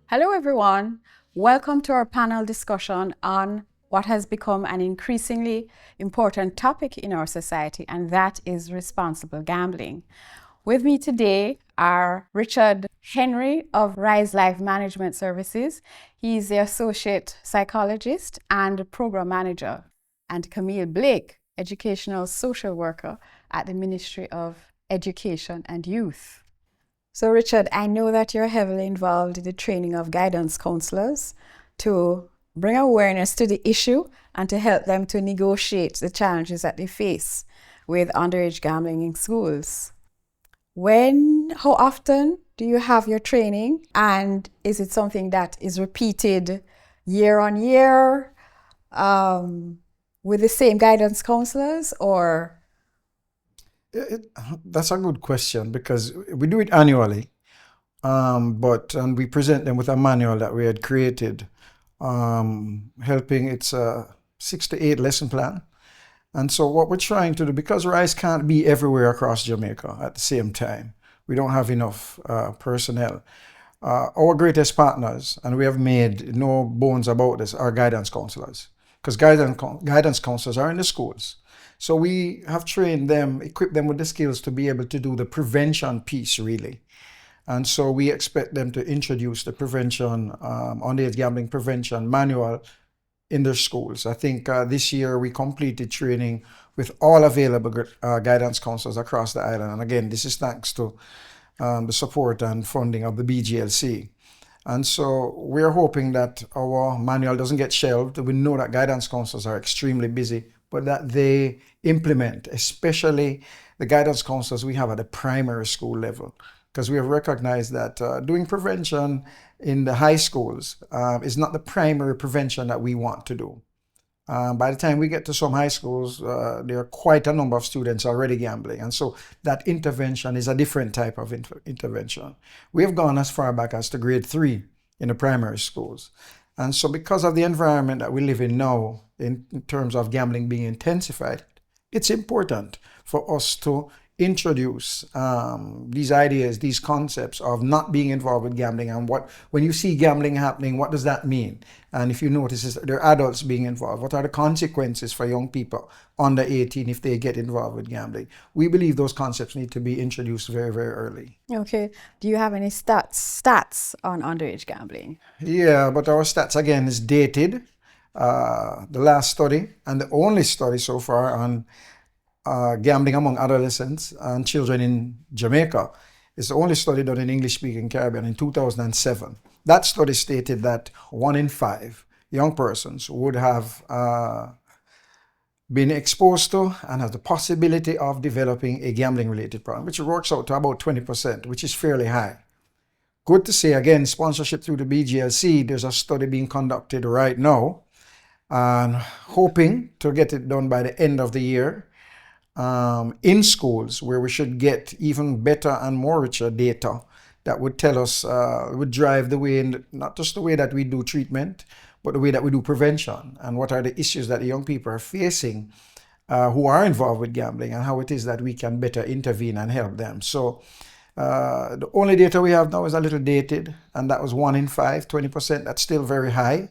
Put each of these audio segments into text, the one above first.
Hello, everyone. Welcome to our panel discussion on what has become an increasingly important topic in our society, and that is responsible gambling. With me today are Richard Henry of Rise Life Management Services. He's the Associate Psychologist and Program Manager, and Camille Blake, Educational Social Worker at the Ministry of Education and Youth. So, Richard, I know that you're heavily involved in the training of guidance counselors to bring awareness to the issue and to help them to negotiate the challenges that they face with underage gambling in schools. How often do you have your training, and is it something that is repeated year on year with the same guidance counselors, or? That's a good question because we do it annually, and we present them with a manual that we had created, helping. It's a 6 to 8 lesson plan. And so what we're trying to do, because RISE can't be everywhere across Jamaica at the same time, we don't have enough personnel. Our greatest partners, and we have made no bones about this, are guidance counselors, because guidance counselors are in the schools. So we have trained them, equipped them with the skills to be able to do the prevention piece, really. And so we expect them to introduce the prevention, underage gambling prevention manual in their schools. I think this year we completed training with all available guidance counselors across the island. And again, this is thanks to the support and funding of the BGLC. And so we're hoping that our manual doesn't get shelved. We know that guidance counselors are extremely busy, but that they implement, especially the guidance counselors we have at the primary school level. Because we have recognized that doing prevention in the high schools is not the primary prevention that we want to do. By the time we get to some high schools, there are quite a number of students already gambling. And so that intervention is a different type of intervention. We have gone as far back as to grade 3 in the primary schools. And so because of the environment that we live in now, in terms of gambling being intensified, it's important for us to introduce these ideas, these concepts of not being involved with gambling, and when you see gambling happening, what does that mean? And if you notice, there are adults being involved. What are the consequences for young people under 18 if they get involved with gambling? We believe those concepts need to be introduced very, very early. Okay. Do you have any stats on underage gambling? Yeah, but our stats, again, is dated. The last study, and the only study so far on gambling among adolescents and children in Jamaica, is the only study done in English-speaking Caribbean in 2007. That study stated that 1 in 5 young persons would have been exposed to and have the possibility of developing a gambling-related problem, which works out to about 20%, which is fairly high. Good to say, again, sponsorship through the BGLC, there's a study being conducted right now, and hoping to get it done by the end of the year in schools, where we should get even better and more richer data that would tell us, would drive the way, not just the way that we do treatment, but the way that we do prevention, and what are the issues that the young people are facing who are involved with gambling, and how it is that we can better intervene and help them. So the only data we have now is a little dated, and that was 1 in 5, 20%. That's still very high,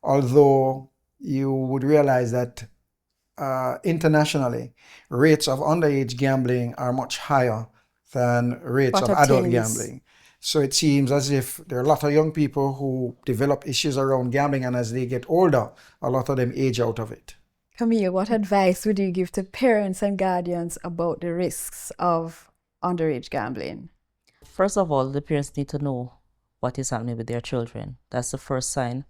although you would realize that internationally, rates of underage gambling are much higher than rates of adult gambling. So it seems as if there are a lot of young people who develop issues around gambling, and as they get older, a lot of them age out of it. Camille, what advice would you give to parents and guardians about the risks of underage gambling? First of all, the parents need to know what is happening with their children. That's the first sign.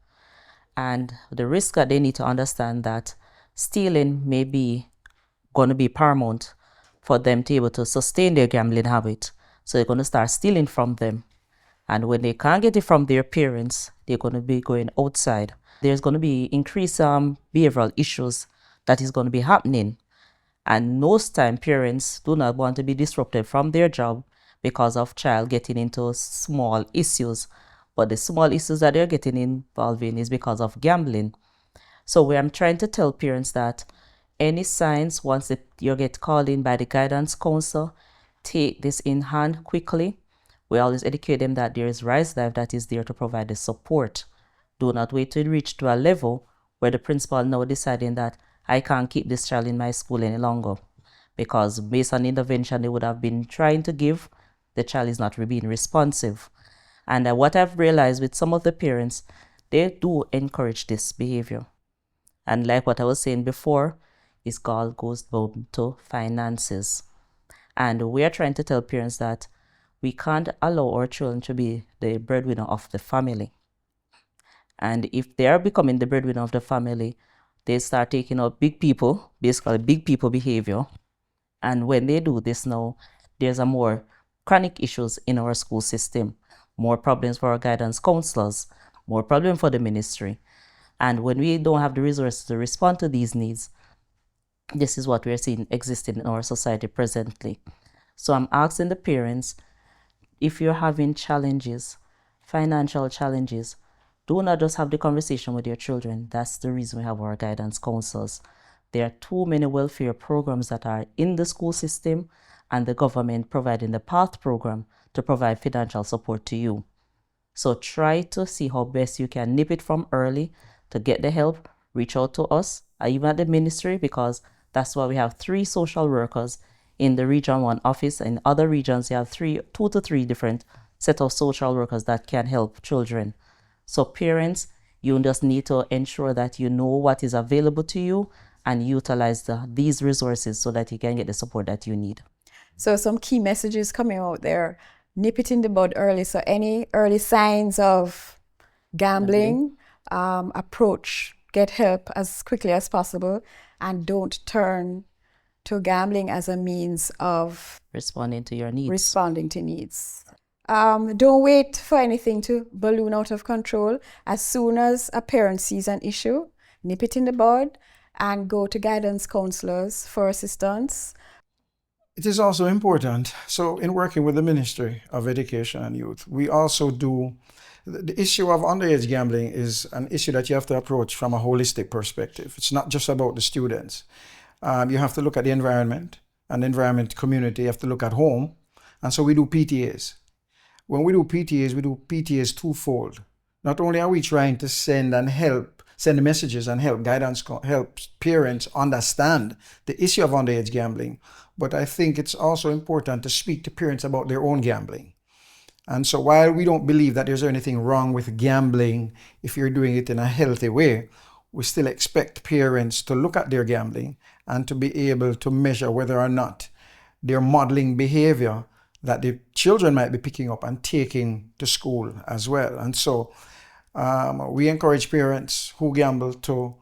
And the risk that they need to understand that stealing may be going to be paramount for them to be able to sustain their gambling habit. So they're going to start stealing from them. And when they can't get it from their parents, they're going to be going outside. There's going to be increased behavioral issues that is going to be happening. And most time parents do not want to be disrupted from their job because of child getting into small issues. But the small issues that they're getting involved in is because of gambling. So I'm trying to tell parents that any signs, once you get called in by the guidance counselor, take this in hand quickly. We always educate them that there is Rise Life that is there to provide the support. Do not wait to reach to a level where the principal now deciding that I can't keep this child in my school any longer, because based on the intervention they would have been trying to give, the child is not being responsive. And what I've realized with some of the parents, they do encourage this behavior. And like what I was saying before, it all goes down to finances. And we are trying to tell parents that we can't allow our children to be the breadwinner of the family. And if they are becoming the breadwinner of the family, they start taking out big people, basically big people behavior. And when they do this now, there's a more chronic issues in our school system, more problems for our guidance counselors, more problem for the ministry. And when we don't have the resources to respond to these needs, this is what we're seeing existing in our society presently. So I'm asking the parents, if you're having challenges, financial challenges, do not just have the conversation with your children. That's the reason we have our guidance counselors. There are too many welfare programs that are in the school system and the government providing the PATH program to provide financial support to you. So try to see how best you can nip it from early to get the help. Reach out to us, even at the ministry, because that's why we have 3 social workers in the Region 1 office. In other regions, you have 2 to 3 different set of social workers that can help children. So parents, you just need to ensure that you know what is available to you and utilize these resources so that you can get the support that you need. So some key messages coming out there. Nip it in the bud early. So any early signs of gambling, approach, get help as quickly as possible, and don't turn to gambling as a means of responding to your needs. Responding to needs. Don't wait for anything to balloon out of control. As soon as a parent sees an issue, nip it in the bud and go to guidance counselors for assistance. It is also important. So in working with the Ministry of Education and Youth, we also do, the issue of underage gambling is an issue that you have to approach from a holistic perspective. It's not just about the students. You have to look at the environment and the environment community. You have to look at home. And so we do PTAs. When we do PTAs twofold. Not only are we trying to send the messages and help parents understand the issue of underage gambling, but I think it's also important to speak to parents about their own gambling. And so while we don't believe that there's anything wrong with gambling if you're doing it in a healthy way, we still expect parents to look at their gambling and to be able to measure whether or not they're modeling behavior that the children might be picking up and taking to school as well. And so we encourage parents who gamble to,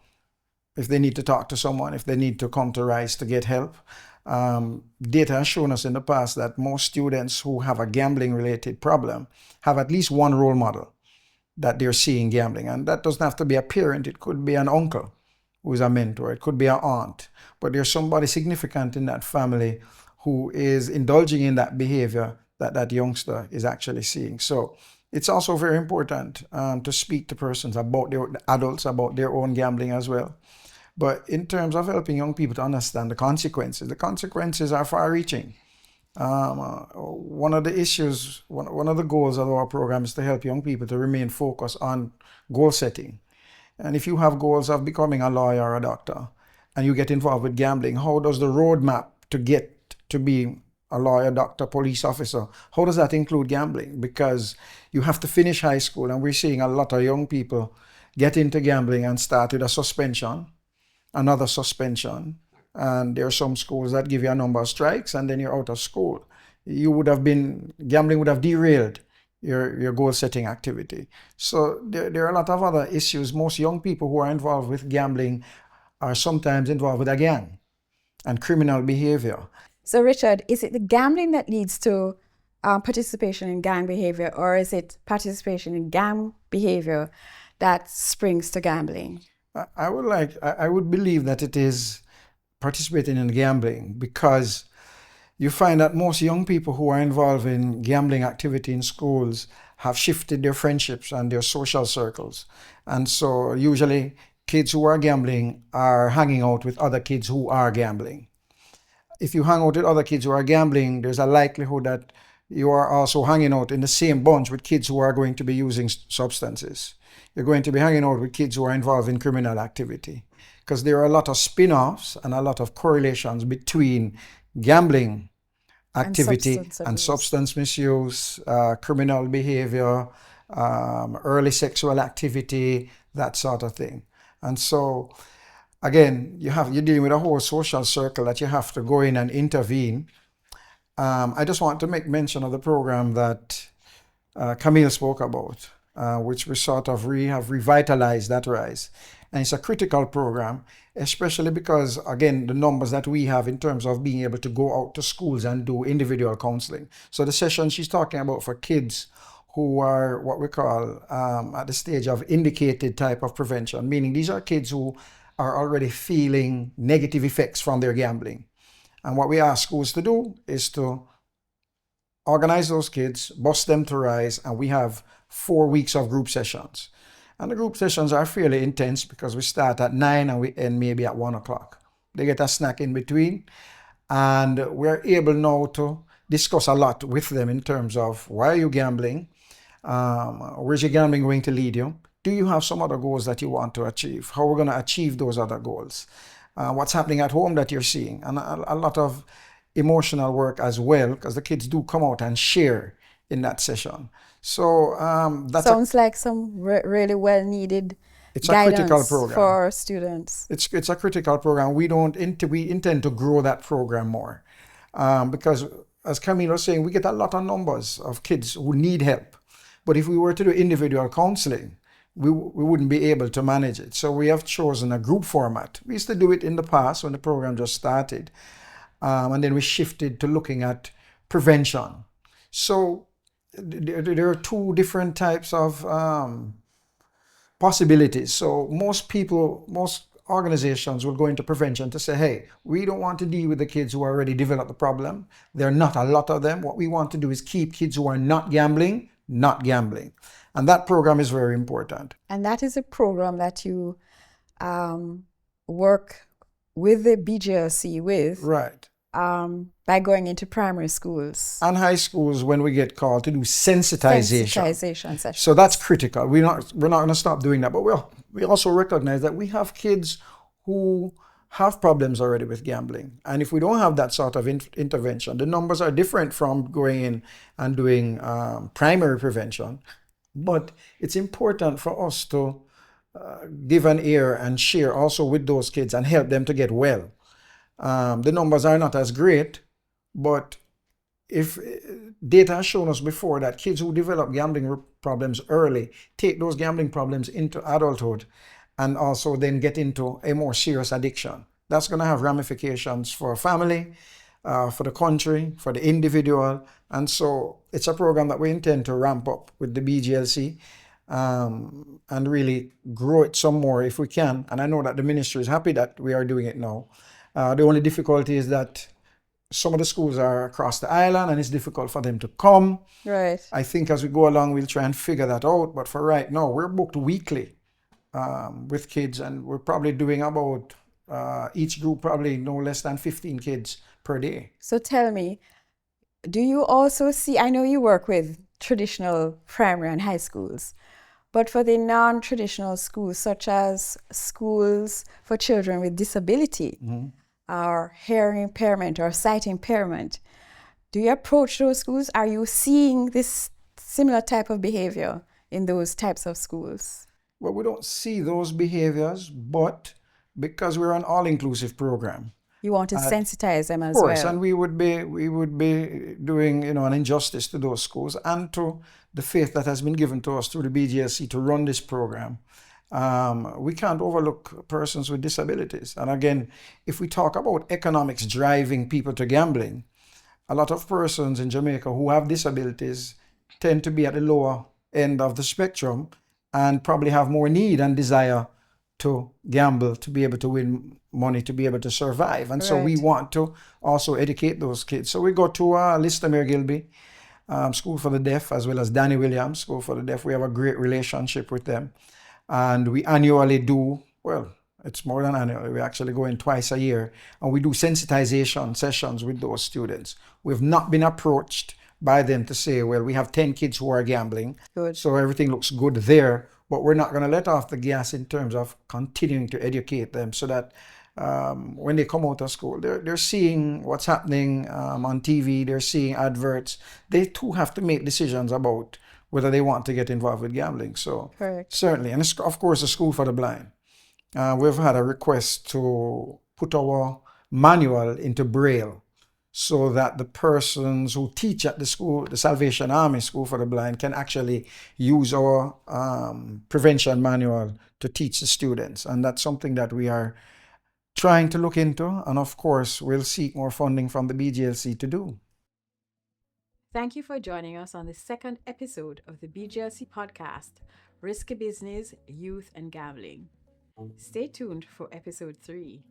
if they need to talk to someone, if they need to come to Rise to get help. Data has shown us in the past that most students who have a gambling-related problem have at least one role model that they're seeing gambling. And that doesn't have to be a parent. It could be an uncle who is a mentor. It could be an aunt. But there's somebody significant in that family who is indulging in that behavior that youngster is actually seeing. So it's also very important to speak to persons about adults about their own gambling as well. But in terms of helping young people to understand the consequences are far-reaching. One of the issues, one of the goals of our program is to help young people to remain focused on goal setting. And if you have goals of becoming a lawyer or a doctor and you get involved with gambling, how does the roadmap to get to be a lawyer, doctor, police officer, how does that include gambling? Because you have to finish high school, and we're seeing a lot of young people get into gambling and start with a suspension, another suspension, and there are some schools that give you a number of strikes and then you're out of school. Gambling would have derailed your goal setting activity. So there are a lot of other issues. Most young people who are involved with gambling are sometimes involved with a gang and criminal behavior. So Richard, is it the gambling that leads to participation in gang behavior, or is it participation in gang behavior that springs to gambling? I would believe that it is participating in gambling, because you find that most young people who are involved in gambling activity in schools have shifted their friendships and their social circles. And so usually kids who are gambling are hanging out with other kids who are gambling. If you hang out with other kids who are gambling, there's a likelihood that you are also hanging out in the same bunch with kids who are going to be using substances. You're going to be hanging out with kids who are involved in criminal activity, because there are a lot of spin-offs and a lot of correlations between gambling activity and substance misuse, criminal behavior, early sexual activity, that sort of thing. And so, again, you're dealing with a whole social circle that you have to go in and intervene. I just want to make mention of the program that Camille spoke about, which we sort of have revitalized that RISE. And it's a critical program, especially because, again, the numbers that we have in terms of being able to go out to schools and do individual counseling. So the session she's talking about for kids who are what we call at the stage of indicated type of prevention, meaning these are kids who are already feeling negative effects from their gambling. And what we ask schools to do is to organize those kids, bus them to RISE, and we have 4 weeks of group sessions. And the group sessions are fairly intense because we start at 9 and we end maybe at 1 o'clock. They get a snack in between, and we're able now to discuss a lot with them in terms of why are you gambling? Where's your gambling going to lead you? Do you have some other goals that you want to achieve? How are we going to achieve those other goals? What's happening at home that you're seeing? And a lot of emotional work as well, because the kids do come out and share in that session. So that sounds like some really well needed guidance for students. It's a critical program. We intend to grow that program more because, as Camille was saying, we get a lot of numbers of kids who need help. But if we were to do individual counseling, we wouldn't be able to manage it. So we have chosen a group format. We used to do it in the past when the program just started. And then we shifted to looking at prevention. So there are 2 different types of possibilities. So most organizations will go into prevention to say, hey, we don't want to deal with the kids who already developed the problem. There are not a lot of them. What we want to do is keep kids who are not gambling. And that program is very important. And that is a program that you work with the BGLC with. Right. By going into primary schools. And high schools when we get called to do sensitization sessions. So that's critical. We're not going to stop doing that. But we also recognize that we have kids who have problems already with gambling. And if we don't have that sort of intervention, the numbers are different from going in and doing primary prevention. But it's important for us to give an ear and share also with those kids and help them to get well. The numbers are not as great, but if data has shown us before that kids who develop gambling problems early take those gambling problems into adulthood and also then get into a more serious addiction, that's going to have ramifications for a family, for the country, for the individual. And so it's a program that we intend to ramp up with the BGLC and really grow it some more if we can. And I know that the ministry is happy that we are doing it now. The only difficulty is that some of the schools are across the island and it's difficult for them to come. Right. I think as we go along, we'll try and figure that out. But for right now, we're booked weekly with kids, and we're probably doing about each group probably no less than 15 kids per day. So tell me, do you also see, I know you work with traditional primary and high schools, but for the non-traditional schools, such as schools for children with disability, or hearing impairment or sight impairment, do you approach those schools? Are you seeing this similar type of behavior in those types of schools? Well, we don't see those behaviors, but because we're an all-inclusive program, you want to sensitize them as well. Of course, and we would be doing an injustice to those schools and to the faith that has been given to us through the BGLC to run this program. We can't overlook persons with disabilities. And again, if we talk about economics driving people to gambling, a lot of persons in Jamaica who have disabilities tend to be at the lower end of the spectrum and probably have more need and desire to gamble, to be able to win money, to be able to survive. And so we want to also educate those kids. So we go to Listomere Gilby School for the Deaf, as well as Danny Williams School for the Deaf. We have a great relationship with them. And we annually do, well, it's more than annually, we actually go in twice a year, and we do sensitization sessions with those students. We've not been approached by them to say, well, we have 10 kids who are gambling, Good. so everything looks good there, but we're not going to let off the gas in terms of continuing to educate them so that when they come out of school, they're seeing what's happening on TV, they're seeing adverts. They too have to make decisions about whether they want to get involved with gambling. So Correct. certainly, and of course, the School for the Blind. We've had a request to put our manual into Braille so that the persons who teach at the school, the Salvation Army School for the Blind, can actually use our prevention manual to teach the students. And that's something that we are trying to look into. And of course, we'll seek more funding from the BGLC to do. Thank you for joining us on the second episode of the BGLC podcast, Risky Business, Youth and Gambling. Stay tuned for episode 3.